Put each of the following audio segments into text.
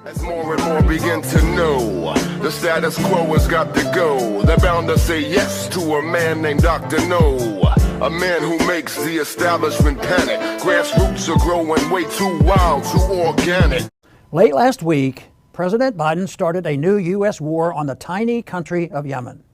As more and more begin to know, the status quo has got to go. They're bound to say yes to a man named Dr. No, a man who makes the establishment panic. Grassroots are growing way too wild, too organic. Late last week, President Biden started a new U.S. war on the tiny country of Yemen.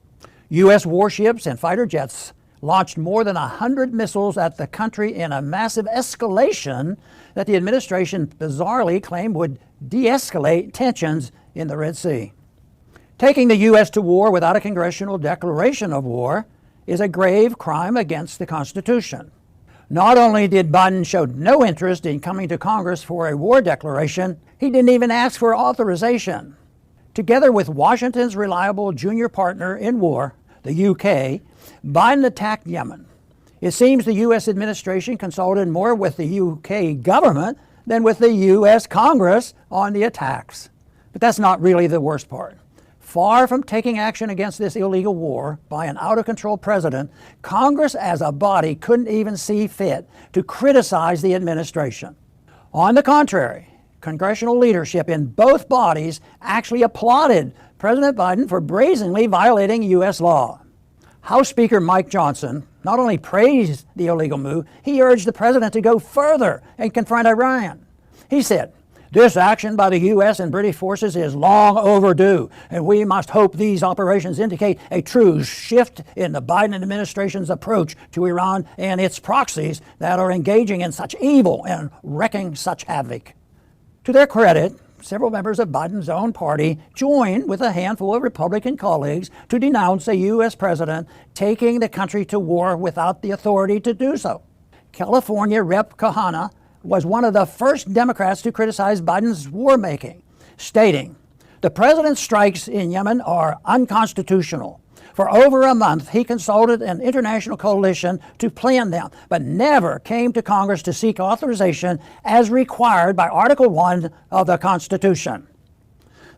U.S. warships and fighter jets launched more than 100 missiles at the country in a massive escalation that the administration bizarrely claimed would de-escalate tensions in the Red Sea. Taking the U.S. to war without a congressional declaration of war is a grave crime against the Constitution. Not only did Biden show no interest in coming to Congress for a war declaration, he didn't even ask for authorization. Together with Washington's reliable junior partner in war, the UK, Biden attacked Yemen. It seems the U.S. administration consulted more with the UK government than with the U.S. Congress on the attacks. But that's not really the worst part. Far from taking action against this illegal war by an out-of-control president, Congress as a body couldn't even see fit to criticize the administration. On the contrary, congressional leadership in both bodies actually applauded President Biden for brazenly violating U.S. law. House Speaker Mike Johnson not only praised the illegal move, he urged the president to go further and confront Iran. He said, "This action by the U.S. and British forces is long overdue, and we must hope these operations indicate a true shift in the Biden administration's approach to Iran and its proxies that are engaging in such evil and wreaking such havoc." To their credit, several members of Biden's own party joined with a handful of Republican colleagues to denounce a U.S. president taking the country to war without the authority to do so. California Rep. Kahana was one of the first Democrats to criticize Biden's war-making, stating, "The president's strikes in Yemen are unconstitutional. For over a month, he consulted an international coalition to plan them, but never came to Congress to seek authorization as required by Article 1 of the Constitution."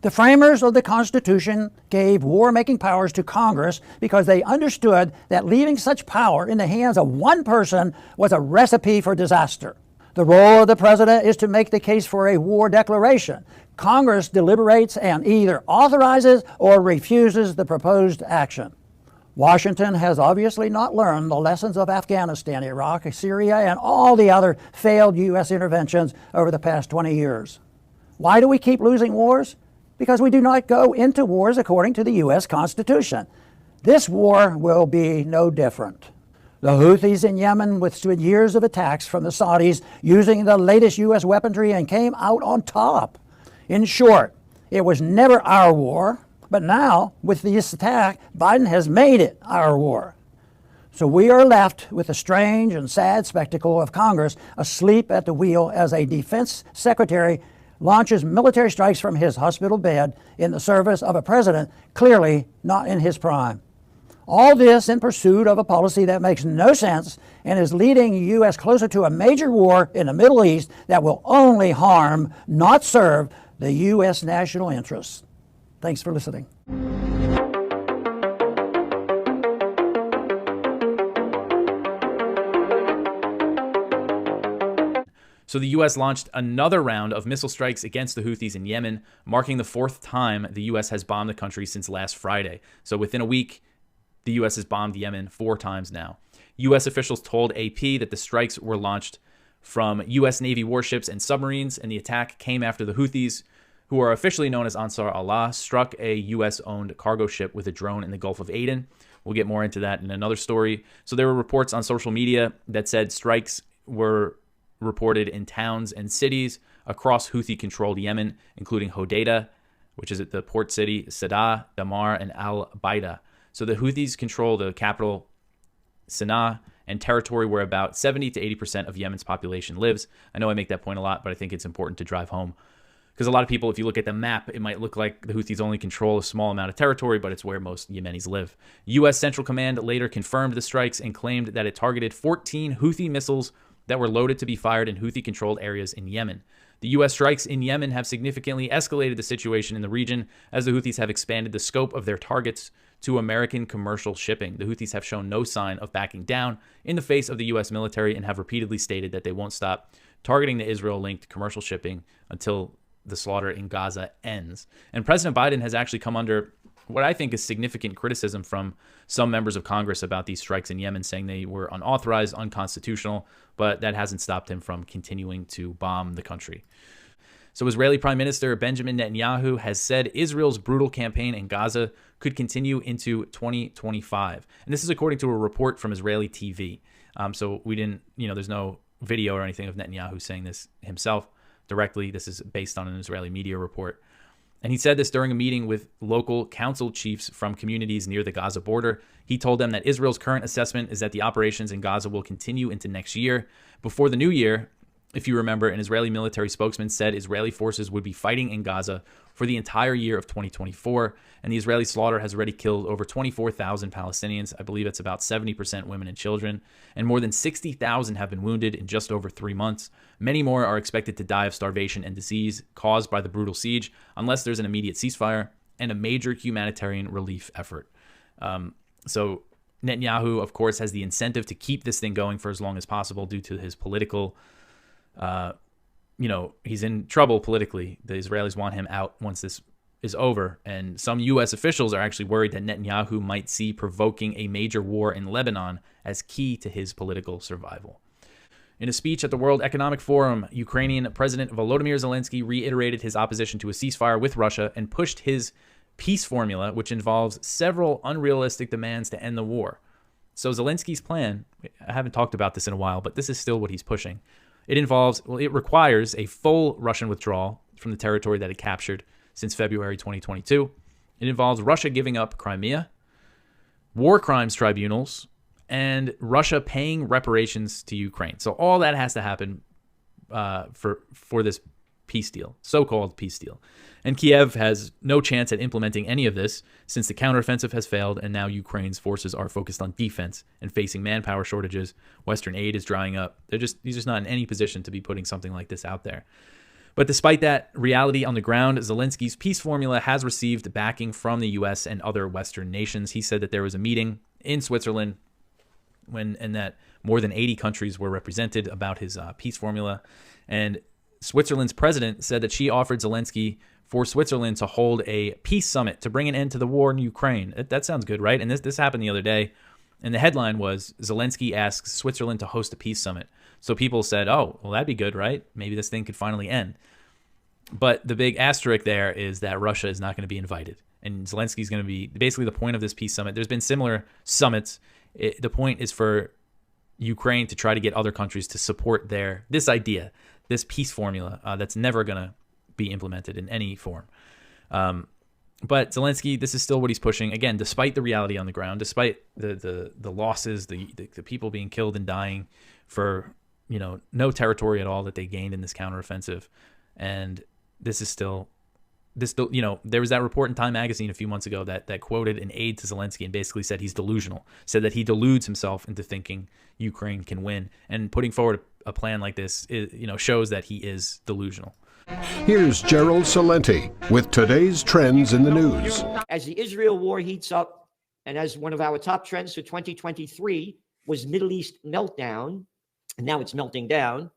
The framers of the Constitution gave war-making powers to Congress because they understood that leaving such power in the hands of one person was a recipe for disaster. The role of the president is to make the case for a war declaration. Congress deliberates and either authorizes or refuses the proposed action. Washington has obviously not learned the lessons of Afghanistan, Iraq, Syria, and all the other failed U.S. interventions over the past 20 years. Why do we keep losing wars? Because we do not go into wars according to the U.S. Constitution. This war will be no different. The Houthis in Yemen withstood years of attacks from the Saudis using the latest U.S. weaponry and came out on top. In short, it was never our war, but now, with this attack, Biden has made it our war. So we are left with the strange and sad spectacle of Congress asleep at the wheel as a defense secretary launches military strikes from his hospital bed in the service of a president clearly not in his prime. All this in pursuit of a policy that makes no sense and is leading the U.S. closer to a major war in the Middle East that will only harm, not serve, the U.S. national interests. Thanks for listening. So the U.S. launched another round of missile strikes against the Houthis in Yemen, marking the fourth time the U.S. has bombed the country since last Friday. So within a week, the U.S. has bombed Yemen 4 times now. U.S. officials told AP that the strikes were launched from U.S. Navy warships and submarines, and the attack came after the Houthis, who are officially known as Ansar Allah, struck a U.S.-owned cargo ship with a drone in the Gulf of Aden. We'll get more into that in another story. So there were reports on social media that said strikes were reported in towns and cities across Houthi-controlled Yemen, including Hodeidah, which is at the port city, Sadr, Damar, and Al-Baida. So the Houthis control the capital, Sana'a, and territory where about 70 to 80% of Yemen's population lives. I know I make that point a lot, but I think it's important to drive home. Because a lot of people, if you look at the map, it might look like the Houthis only control a small amount of territory, but it's where most Yemenis live. U.S. Central Command later confirmed the strikes and claimed that it targeted 14 Houthi missiles that were loaded to be fired in Houthi-controlled areas in Yemen. The U.S. strikes in Yemen have significantly escalated the situation in the region as the Houthis have expanded the scope of their targets to American commercial shipping. The Houthis have shown no sign of backing down in the face of the U.S. military and have repeatedly stated that they won't stop targeting the Israel-linked commercial shipping until the slaughter in Gaza ends. And President Biden has actually come under what I think is significant criticism from some members of Congress about these strikes in Yemen, saying they were unauthorized, unconstitutional, but that hasn't stopped him from continuing to bomb the country. So Israeli Prime Minister Benjamin Netanyahu has said Israel's brutal campaign in Gaza could continue into 2025. And this is according to a report from Israeli TV. So we didn't, there's no video or anything of Netanyahu saying this himself directly. This is based on an Israeli media report. And he said this during a meeting with local council chiefs from communities near the Gaza border. He told them that Israel's current assessment is that the operations in Gaza will continue into next year. Before the new year, if you remember, an Israeli military spokesman said Israeli forces would be fighting in Gaza for the entire year of 2024, and the Israeli slaughter has already killed over 24,000 Palestinians. I believe it's about 70% women and children, and more than 60,000 have been wounded in just over 3 months. Many more are expected to die of starvation and disease caused by the brutal siege, unless there's an immediate ceasefire and a major humanitarian relief effort. So Netanyahu, of course, has the incentive to keep this thing going for as long as possible due to his political he's in trouble politically. The Israelis want him out once this is over. And some U.S. officials are actually worried that Netanyahu might see provoking a major war in Lebanon as key to his political survival. In a speech at the World Economic Forum, Ukrainian President Volodymyr Zelensky reiterated his opposition to a ceasefire with Russia and pushed his peace formula, which involves several unrealistic demands to end the war. So Zelensky's plan, I haven't talked about this in a while, but this is still what he's pushing. It requires a full Russian withdrawal from the territory that it captured since February 2022. It involves Russia giving up Crimea, war crimes tribunals, and Russia paying reparations to Ukraine. So all that has to happen for this peace deal, so-called peace deal. And Kiev has no chance at implementing any of this since the counteroffensive has failed and now Ukraine's forces are focused on defense and facing manpower shortages. Western aid is drying up. He's just not in any position to be putting something like this out there. But despite that reality on the ground, Zelensky's peace formula has received backing from the U.S. and other Western nations. He said that there was a meeting in Switzerland and that more than 80 countries were represented about his peace formula. And Switzerland's president said that she offered Zelensky for Switzerland to hold a peace summit to bring an end to the war in Ukraine. That sounds good, right? And this happened the other day. And the headline was, Zelensky asks Switzerland to host a peace summit. So people said, oh, well, that'd be good, right? Maybe this thing could finally end. But the big asterisk there is that Russia is not going to be invited. And Zelensky's going to be basically the point of this peace summit. There's been similar summits. The point is for Ukraine to try to get other countries to support this idea, this peace formula that's never going to be implemented in any form. But Zelensky, this is still what he's pushing. Again, despite the reality on the ground, despite the losses, the people being killed and dying for no territory at all that they gained in this counteroffensive. And this is still, there was that report in Time magazine a few months ago that quoted an aide to Zelensky and basically said he's delusional, said that he deludes himself into thinking Ukraine can win. And putting forward a plan like this, shows that he is delusional. Here's Gerald Salenti with today's trends in the news. As the Israel war heats up, and as one of our top trends for 2023 was Middle East meltdown, and now it's melting down,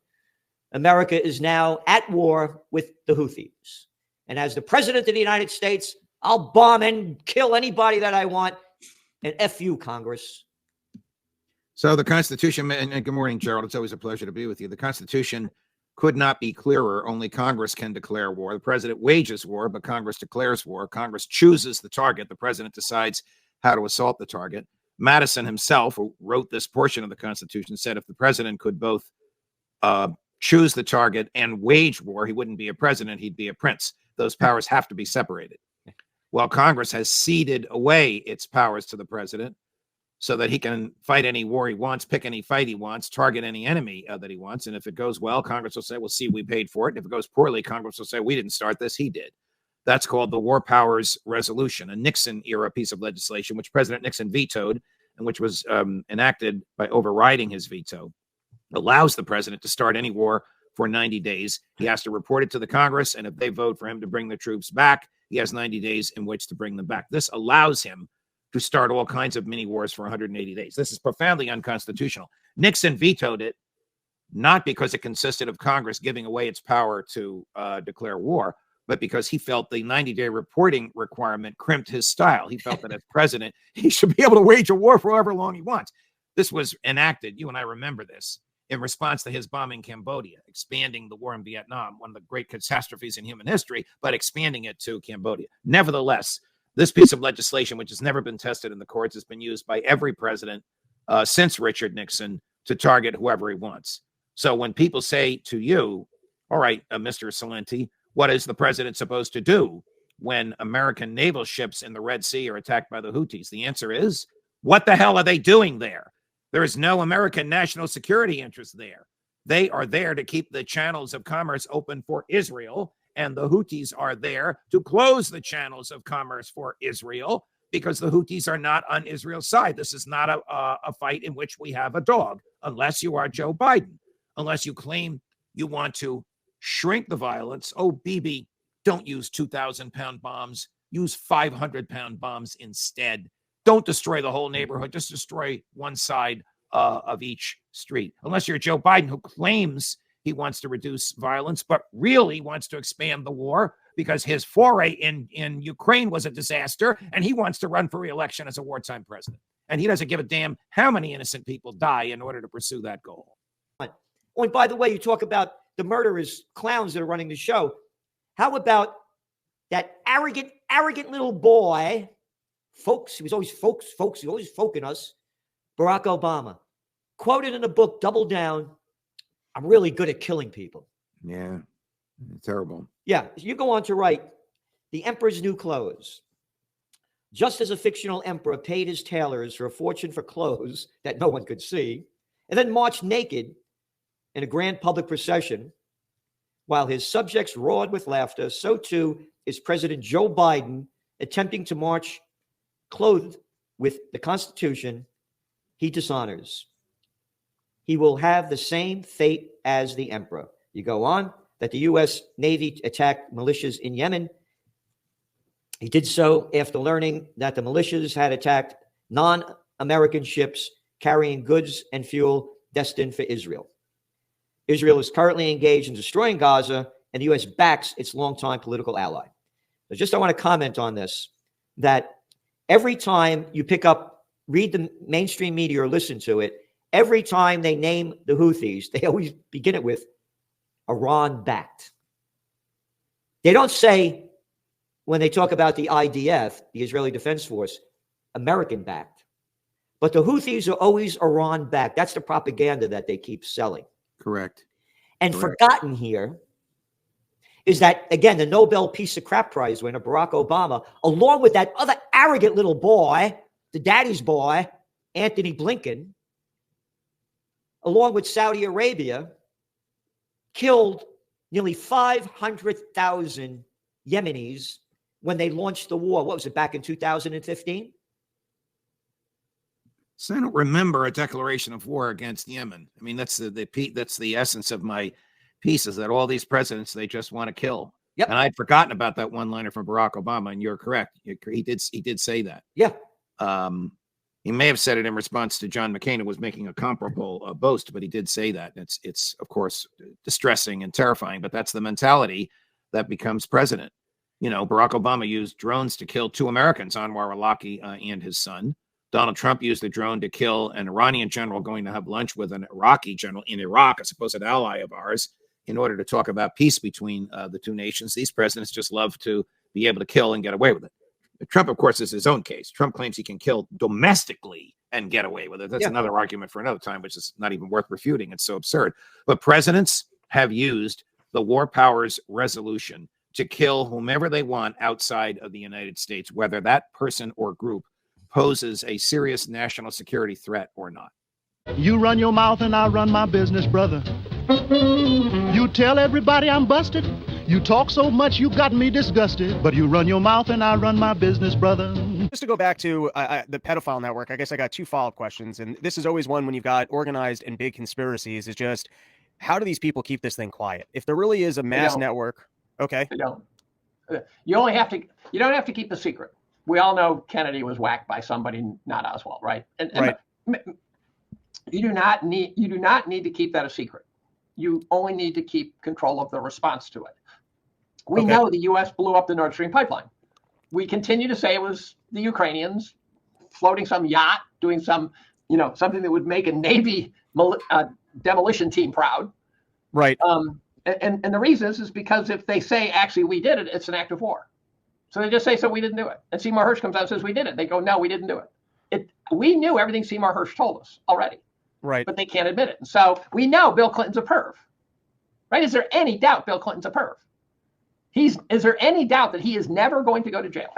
America is now at war with the Houthis. And as the president of the United States, I'll bomb and kill anybody that I want. And F you, Congress. So the Constitution, and good morning, Gerald. It's always a pleasure to be with you. The Constitution could not be clearer. Only Congress can declare war. The president wages war, but Congress declares war. Congress chooses the target. The president decides how to assault the target. Madison himself, who wrote this portion of the Constitution, said if the president could both choose the target and wage war, he wouldn't be a president, he'd be a prince. Those powers have to be separated. Well, Congress has ceded away its powers to the president so that he can fight any war he wants, pick any fight he wants, target any enemy that he wants. And if it goes well, Congress will say, well, see, we paid for it. And if it goes poorly, Congress will say, we didn't start this, he did. That's called the War Powers Resolution, a Nixon-era piece of legislation, which President Nixon vetoed and which was enacted by overriding his veto. Allows the president to start any war for 90 days. He has to report it to the Congress, and if they vote for him to bring the troops back, he has 90 days in which to bring them back. This allows him to start all kinds of mini wars for 180 days. This is profoundly unconstitutional. Nixon vetoed it not because it consisted of Congress giving away its power to declare war, but because he felt the 90-day reporting requirement crimped his style. He felt that as president, he should be able to wage a war for however long he wants. This was enacted, you and I remember this, in response to his bombing Cambodia, expanding the war in Vietnam, one of the great catastrophes in human history, but expanding it to Cambodia. Nevertheless, this piece of legislation, which has never been tested in the courts, has been used by every president since Richard Nixon to target whoever he wants. So when people say to you, all right, Mr. Salenti, what is the president supposed to do when American naval ships in the Red Sea are attacked by the Houthis? The answer is, what the hell are they doing there? There is no American national security interest there. They are there to keep the channels of commerce open for Israel, and the Houthis are there to close the channels of commerce for Israel because the Houthis are not on Israel's side. This is not a fight in which we have a dog, unless you are Joe Biden, unless you claim you want to shrink the violence. Oh, Bibi, don't use 2,000-pound bombs. Use 500-pound bombs instead. Don't destroy the whole neighborhood. Just destroy one side of each street. Unless you're Joe Biden, who claims he wants to reduce violence, but really wants to expand the war because his foray in Ukraine was a disaster, and he wants to run for re-election as a wartime president. And he doesn't give a damn how many innocent people die in order to pursue that goal. Oh, and by the way, you talk about the murderous clowns that are running the show. How about that arrogant little boy, folks, he was always folks, he was always folking us, Barack Obama, quoted in the book, Double Down, I'm really good at killing people. Yeah, terrible. Yeah, you go on to write, the emperor's new clothes. Just as a fictional emperor paid his tailors for a fortune for clothes that no one could see, and then marched naked in a grand public procession, while his subjects roared with laughter, so too is President Joe Biden attempting to march clothed with the Constitution he dishonors. He will have the same fate as the emperor. You go on, that the U.S. Navy attacked militias in Yemen. He did so after learning that the militias had attacked non-American ships carrying goods and fuel destined for Israel. Israel is currently engaged in destroying Gaza, and the U.S. backs its longtime political ally. So just I want to comment on this, that every time you pick up, read the mainstream media or listen to it, every time they name the Houthis, they always begin it with Iran-backed. They don't say, when they talk about the IDF, the Israeli Defense Force, American-backed. But the Houthis are always Iran-backed. That's the propaganda that they keep selling. Correct. And forgotten here is that, again, the Nobel Peace of Crap Prize winner, Barack Obama, along with that other arrogant little boy, the daddy's boy, Anthony Blinken, along with Saudi Arabia, killed nearly 500,000 Yemenis when they launched the war. What was it, back in 2015? So I don't remember a declaration of war against Yemen. I mean, that's the essence of my piece, is that all these presidents, they just want to kill. Yep. And I'd forgotten about that one-liner from Barack Obama, and you're correct. He did say that. Yeah. He may have said it in response to John McCain, who was making a comparable boast, but he did say that. It's of course distressing and terrifying, but that's the mentality that becomes president. You know, Barack Obama used drones to kill 2 Americans, Anwar al-Awlaki and his son. Donald Trump used a drone to kill an Iranian general going to have lunch with an Iraqi general in Iraq, a supposed ally of ours, in order to talk about peace between the two nations. These presidents just love to be able to kill and get away with it. Trump, of course, is his own case. Trump claims he can kill domestically and get away with it. That's another argument for another time, which is not even worth refuting. It's so absurd. But presidents have used the War Powers Resolution to kill whomever they want outside of the United States, whether that person or group poses a serious national security threat or not. You run your mouth and I run my business, brother. You tell everybody I'm busted. You talk so much you got me disgusted. But you run your mouth and I run my business, brother. Just to go back to the pedophile network, I guess I got 2 follow-up questions. And this is always one when you've got organized and big conspiracies, is just, how do these people keep this thing quiet? If there really is a mass network, okay. They don't. You don't have to keep the secret. We all know Kennedy was whacked by somebody, not Oswald, right? And you do not need to keep that a secret. You only need to keep control of the response to it. We Okay. know the U.S. blew up the Nord Stream pipeline. We continue to say it was the Ukrainians floating some yacht, doing some, something that would make a Navy demolition team proud. Right. And the reason is because if they say, actually, we did it, it's an act of war. So they just say, so we didn't do it. And Seymour Hersh comes out and says, we did it. They go, no, we didn't do it. We knew everything Seymour Hersh told us already. Right. But they can't admit it. And so we know Bill Clinton's a perv. Right? Is there any doubt Bill Clinton's a perv? Is there any doubt that he is never going to go to jail?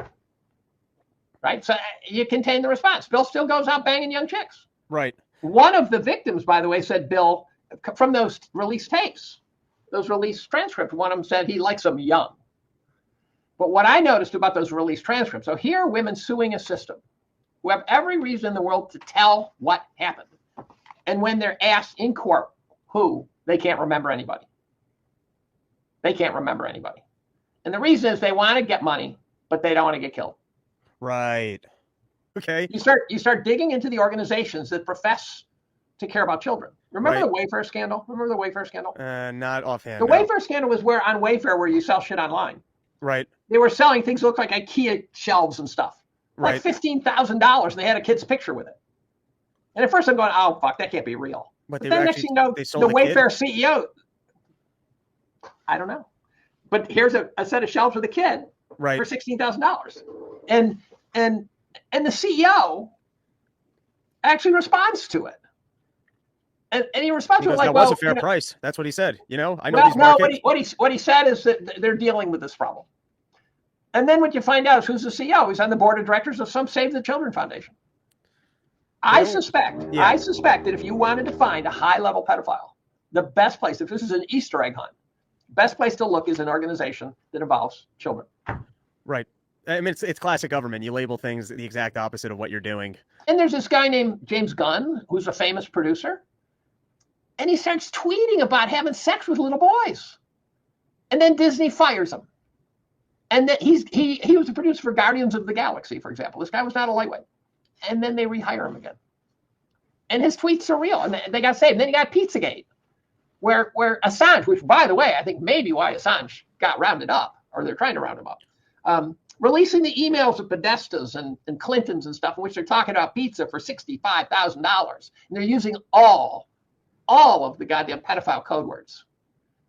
Right? So you contain the response. Bill still goes out banging young chicks. Right. One of the victims, by the way, said Bill, from those released tapes, those released transcripts, one of them said he likes them young. But what I noticed about those released transcripts, so here are women suing a system who have every reason in the world to tell what happened. And when they're asked in court who, they can't remember anybody. They can't remember anybody. And the reason is they want to get money, but they don't want to get killed. Right. Okay. You start digging into the organizations that profess to care about children. Remember the Wayfair scandal? Not offhand. The Wayfair scandal was where on Wayfair where you sell shit online. Right. They were selling things that looked like IKEA shelves and stuff. Like $15,000, and they had a kid's picture with it. And at first I'm going, oh, fuck, that can't be real. But then next thing you know, the Wayfair CEO, I don't know. But here's a set of shelves with a kid for $16,000. And the CEO actually responds to it. And he responds to it like, that was a fair price. That's what he said. I know these no, markets. what he said is that they're dealing with this problem. And then what you find out is who's the CEO. He's on the board of directors of some Save the Children Foundation. I suspect that if you wanted to find a high-level pedophile, the best place, if this is an Easter egg hunt, best place to look is an organization that involves children. Right. I mean, it's classic government. You label things the exact opposite of what you're doing. And there's this guy named James Gunn, who's a famous producer. And he starts tweeting about having sex with little boys. And then Disney fires him. And then he was a producer for Guardians of the Galaxy, for example. This guy was not a lightweight. And then they rehire him again. And his tweets are real. And they got saved. And then you got Pizzagate, where Assange, which, by the way, I think maybe why Assange got rounded up, or they're trying to round him up, releasing the emails of Podestas and Clintons and stuff in which they're talking about pizza for $65,000. And they're using all of the goddamn pedophile code words.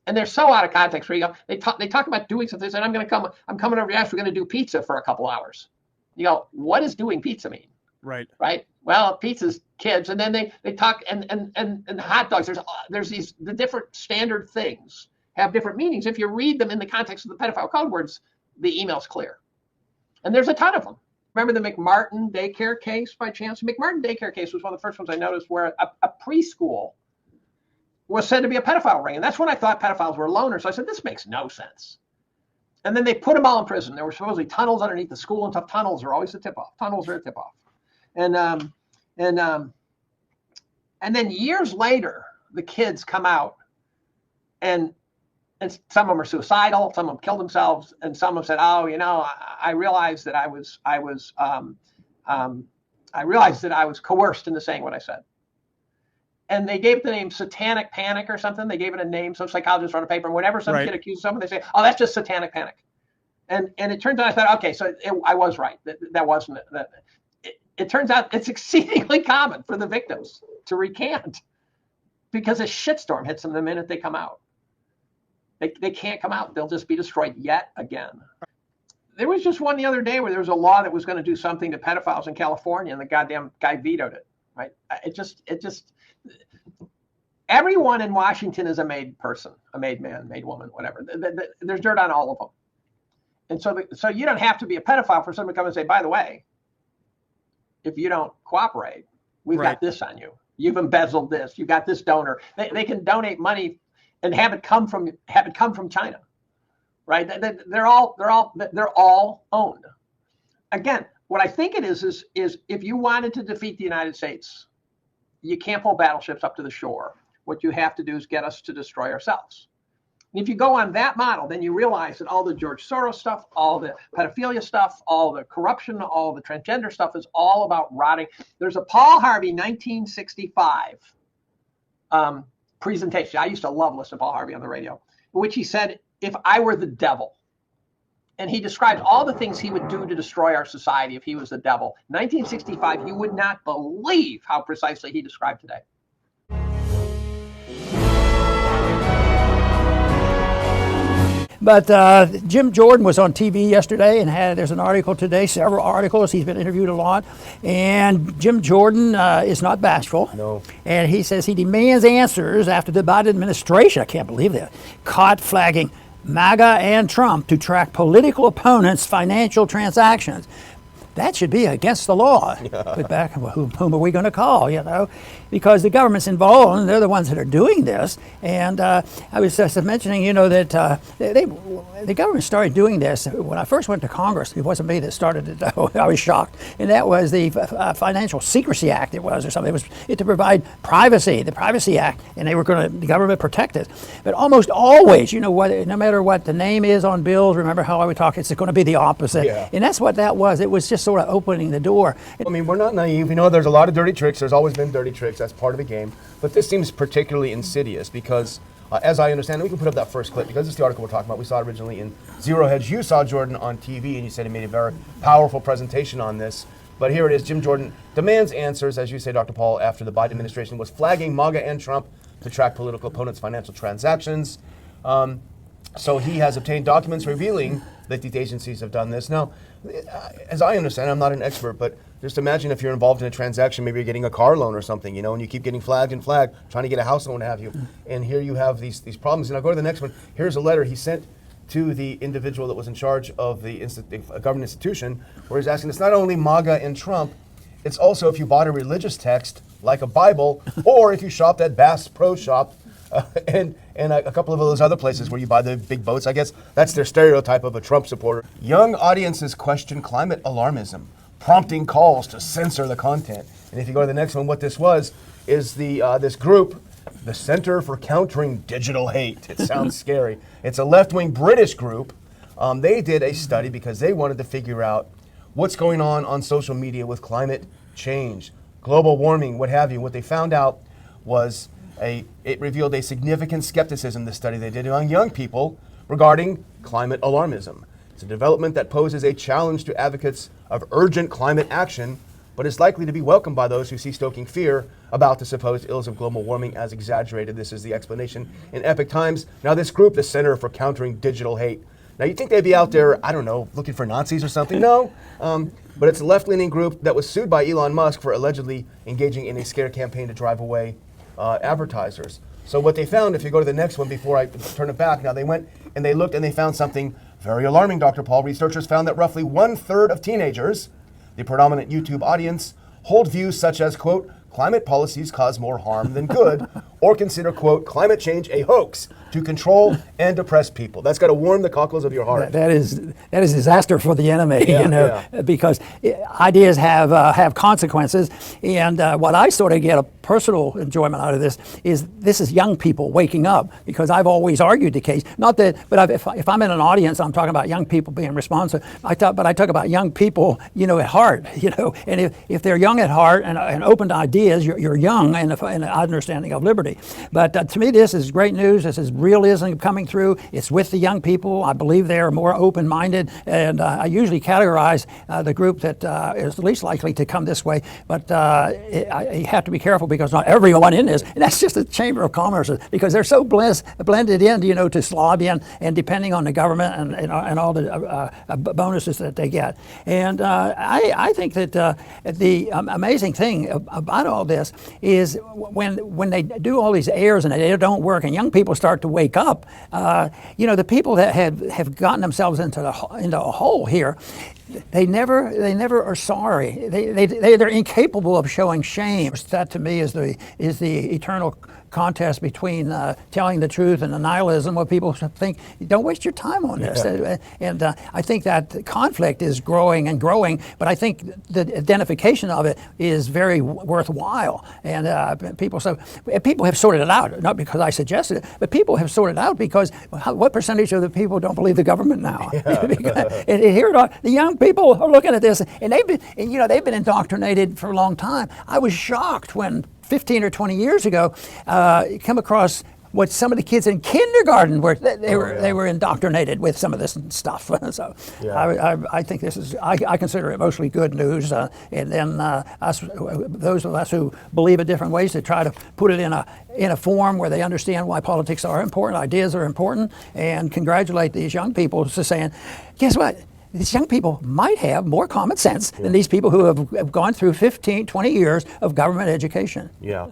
And they're so out of context where you go, they talk about doing something, and I'm coming over to ask, we're going to do pizza for a couple hours. You go, what does doing pizza mean? Right. Well, pizza's kids, and then they talk and hot dogs. There's the different standard things have different meanings. If you read them in the context of the pedophile code words, the email's clear. And there's a ton of them. Remember the McMartin daycare case by chance? The McMartin daycare case was one of the first ones I noticed where a preschool was said to be a pedophile ring. And that's when I thought pedophiles were loners. So I said, this makes no sense. And then they put them all in prison. There were supposedly tunnels underneath the school, and tough tunnels are always a tip-off. Tunnels are a tip-off. And then years later, the kids come out, and some of them are suicidal, some of them killed themselves, and some of them said, "Oh, I realized that I was coerced into saying what I said." And they gave it the name satanic panic or something. They gave it a name. Some psychologists wrote a paper, and whenever some kid accuses someone, they say, "Oh, that's just satanic panic." And it turns out I thought, okay, so I was right. That wasn't that. It turns out it's exceedingly common for the victims to recant because a shitstorm hits them the minute they come out. They can't come out. They'll just be destroyed yet again. There was just one the other day where there was a law that was going to do something to pedophiles in California, and the goddamn guy vetoed it. Right? It just. Everyone in Washington is a made person, a made man, made woman, whatever. There's dirt on all of them. And so you don't have to be a pedophile for someone to come and say, by the way, if you don't cooperate, we've got this on you. You've embezzled this. You got this donor. They can donate money and have it come from China, right? They're all owned. Again, what I think it is if you wanted to defeat the United States, you can't pull battleships up to the shore. What you have to do is get us to destroy ourselves. And if you go on that model, then you realize that all the George Soros stuff, all the pedophilia stuff, all the corruption, all the transgender stuff is all about rotting. There's a Paul Harvey 1965 presentation. I used to love listening to Paul Harvey on the radio, in which he said, if I were the devil, and he described all the things he would do to destroy our society if he was the devil. 1965, you would not believe how precisely he described today. But Jim Jordan was on TV yesterday and there's an article today, several articles. He's been interviewed a lot. And Jim Jordan is not bashful. No. And he says he demands answers after the Biden administration, I can't believe that, caught flagging MAGA and Trump to track political opponents' financial transactions. That should be against the law. But back, whom are we going to call, Because the government's involved, and they're the ones that are doing this. And I was just mentioning, that the government started doing this. When I first went to Congress, it wasn't me that started it, though. I was shocked. And that was the Financial Secrecy Act, or something. It was to provide privacy, the Privacy Act, and the government protect it. But almost always, no matter what the name is on bills, remember how I would talk, it's going to be the opposite. Yeah. And that's what that was. It was just sort of opening the door. I mean, we're not naive. We know there's a lot of dirty tricks. There's always been dirty tricks. That's part of the game. But this seems particularly insidious because, as I understand it, we can put up that first clip because it's the article we're talking about. We saw it originally in Zero Hedge. You saw Jordan on TV, and you said he made a very powerful presentation on this. But here it is. Jim Jordan demands answers, as you say, Dr. Paul, after the Biden administration was flagging MAGA and Trump to track political opponents' financial transactions. So he has obtained documents revealing that these agencies have done this. Now, as I understand, I'm not an expert, but just imagine if you're involved in a transaction, maybe you're getting a car loan or something, and you keep getting flagged and flagged, trying to get a house loan, what have you. And here you have these problems. And I'll go to the next one. Here's a letter he sent to the individual that was in charge of the government institution, where he's asking, it's not only MAGA and Trump, it's also if you bought a religious text, like a Bible, or if you shopped at Bass Pro Shop, and a couple of those other places where you buy the big boats. I guess that's their stereotype of a Trump supporter. Young audiences question climate alarmism, prompting calls to censor the content. And if you go to the next one, what this was is this group, the Center for Countering Digital Hate. It sounds scary. It's a left-wing British group. They did a study because they wanted to figure out what's going on social media with climate change, global warming, what have you. What they found out was it revealed a significant skepticism, this study they did among young people regarding climate alarmism. It's a development that poses a challenge to advocates of urgent climate action, but is likely to be welcomed by those who see stoking fear about the supposed ills of global warming as exaggerated. This is the explanation in Epoch Times. Now this group, the Center for Countering Digital Hate, now you'd think they'd be out there, I don't know, looking for Nazis or something. No, but it's a left-leaning group that was sued by Elon Musk for allegedly engaging in a scare campaign to drive away advertisers. So what they found, if you go to the next one before I turn it back, now they went and they looked and they found something very alarming, Dr. Paul. Researchers found that roughly 1/3 of teenagers, the predominant YouTube audience, hold views such as, quote, climate policies cause more harm than good, or consider, quote, climate change a hoax to control and oppress people. That's got to warm the cockles of your heart. That is disaster for the enemy, because ideas have consequences. And what I sort of get a personal enjoyment out of this is young people waking up, because I've always argued the case. Not that, but if I'm in an audience, I'm talking about young people being responsive. I talk about young people, at heart, and if they're young at heart and open to ideas, you're young and an understanding of liberty. But to me, this is great news. This is realism coming through. It's with the young people. I believe they're more open-minded, and I usually categorize the group that is least likely to come this way. But you have to be careful, because not everyone in this, and that's just the Chamber of Commerce, because they're so blended in, to Slavian and depending on the government and all the bonuses that they get. And I think that the amazing thing about all this is when they do all these airs and they don't work, and young people start to wake up, the people that have gotten themselves into a hole here, they never are sorry. They're incapable of showing shame. That to me is the eternal contest between telling the truth and the nihilism, where people think, don't waste your time on this. And I think that conflict is growing and growing, but I think the identification of it is very worthwhile. And people have sorted it out, not because I suggested it, but people have sorted it out because what percentage of the people don't believe the government now? And here the young people are looking at this, and they've been indoctrinated for a long time. I was shocked when 15 or 20 years ago, come across what some of the kids in kindergarten were, they were indoctrinated with some of this stuff. So I think this is, I consider it mostly good news. And then those of us who believe in different ways to try to put it in a form where they understand why politics are important, ideas are important, and congratulate these young people for saying, guess what? These young people might have more common sense than these people who have gone through 15, 20 years of government education. Yeah.